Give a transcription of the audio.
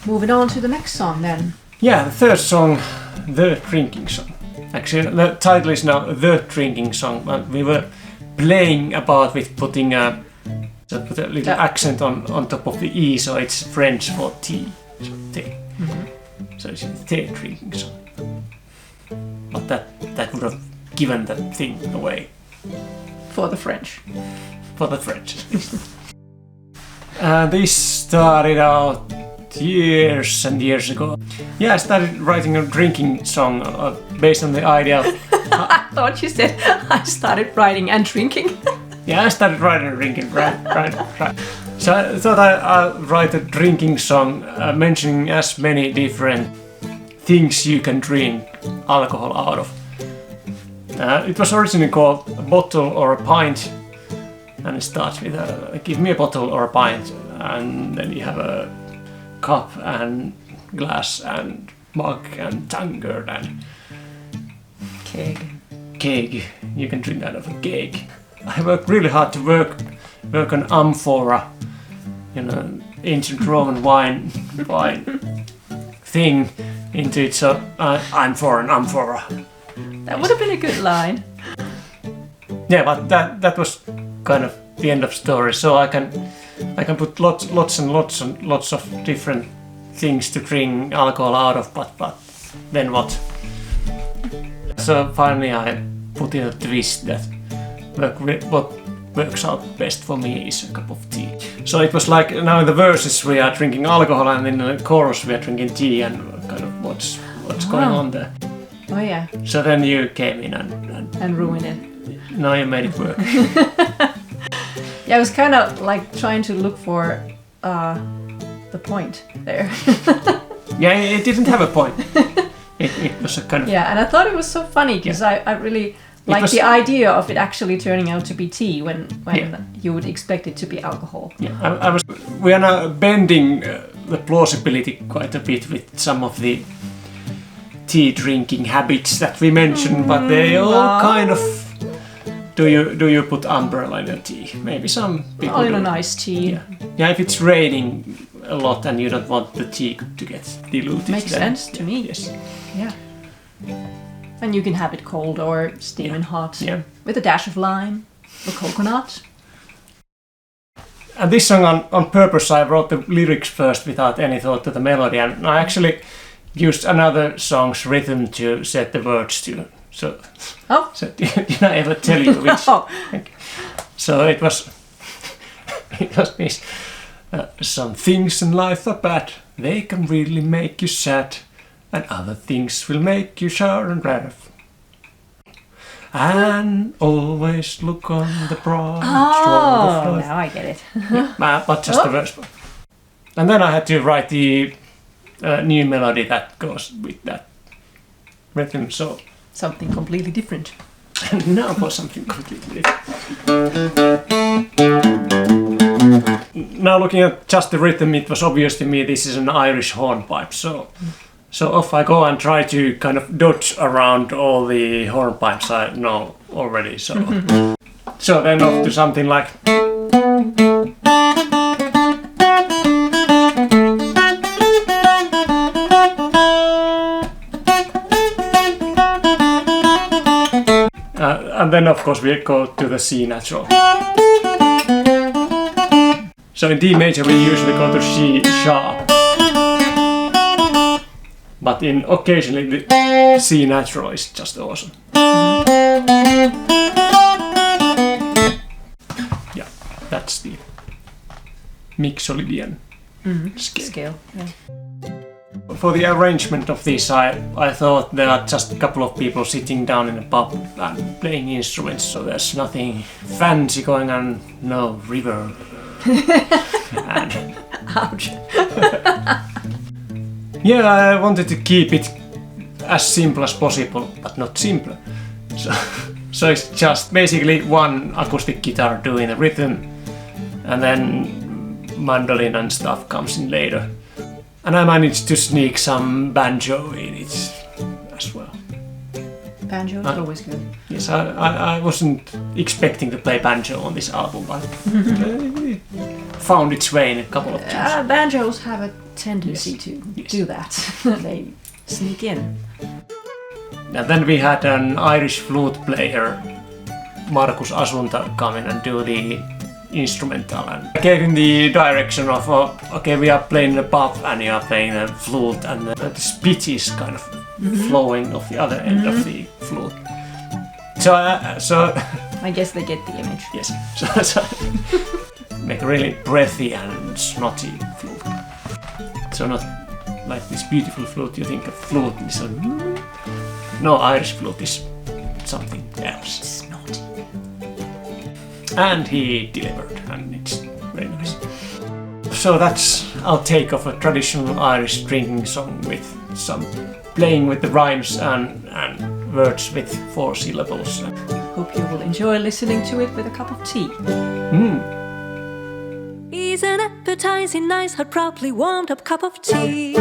moving on to the next song then. Yeah, the third song, The Drinking Song. Actually, the title is now The Drinking Song, but we were playing about with putting put a little accent on top of the E, so it's French for tea. So tea. So it's the drinking song. But that would have given that thing away. For the French. For the French. This started out years and years ago. Yeah, I started writing a drinking song based on the idea of... I thought you said I started writing and drinking. Yeah, I started writing and drinking, right. So I thought I'll write a drinking song mentioning as many different things you can drink alcohol out of. It was originally called A Bottle or a Pint, and it starts with give me a bottle or a pint, and then you have a cup and glass and mug and tankard and keg. You can drink out of a keg. I worked really hard to work on amphora, ancient Roman wine thing into it. So I'm for an amphora. That would have been a good line. Yeah, but that was kind of the end of story. So I can put lots and lots of different things to drink alcohol out of, but then what? So finally I put in a twist that what works out best for me is a cup of tea. So it was like now in the verses we are drinking alcohol, and in the chorus we are drinking tea, and kind of what's going on there. Oh yeah. So then you came in and ruined it. Now you made it work. Yeah, I was kind of like trying to look for the point there. Yeah, it didn't have a point. It was a kind of... Yeah, and I thought it was so funny because I really liked the idea of it actually turning out to be tea when you would expect it to be alcohol. Yeah, we are now bending the plausibility quite a bit with some of the tea drinking habits that we mentioned, but they all kind of... Do you put umbrella in your tea? Maybe some people in a nice tea. Yeah, if it's raining a lot and you don't want the tea to get diluted. Makes sense to me. Yes. Yeah. And you can have it cold or steaming hot. Yeah. With a dash of lime or coconut. And this song on purpose I wrote the lyrics first without any thought to the melody, and I actually used another song's rhythm to set the words to. So did I ever tell you which? No. So it was this. Some things in life are bad. They can really make you sad, and other things will make you sour and rough. And always look on the bright side of life. Now I get it. But just the verse. And then I had to write the new melody that goes with that rhythm. So. Something completely different. Now for something completely different. Now looking at just the rhythm, it was obvious to me this is an Irish hornpipe. So off I go and try to kind of dodge around all the hornpipes I know already. So then off to something like... and then of course we go to the C natural. So in D major we usually go to C sharp. But occasionally the C natural is just awesome. Yeah, that's the Mixolydian scale. Yeah. For the arrangement of this, I thought there are just a couple of people sitting down in a pub and playing instruments, so there's nothing fancy going on, no reverb. Ouch. Yeah, I wanted to keep it as simple as possible, but not simpler. So it's just basically one acoustic guitar doing the rhythm, and then mandolin and stuff comes in later. And I managed to sneak some banjo in it as well. Banjo is always good. Yes, I wasn't expecting to play banjo on this album, but it found its way in a couple of tunes. Banjos have a tendency to do that. They sneak in. And then we had an Irish flute player, Markus Asunta, come in and do the instrumental. And I gave him the direction of, okay, we are playing the pop and you are playing the flute, and the pitch is kind of flowing off the other end of the flute. So I guess they get the image. Yes. So make a really breathy and snotty flute. So not like this beautiful flute you think of flute. So no, Irish flute is something else. Snotty. And he delivered, and it's very nice. So that's our take of a traditional Irish drinking song with some playing with the rhymes and words with 4 syllables. Hope you will enjoy listening to it with a cup of tea. He's an appetizing, nice, hot, properly warmed up cup of tea.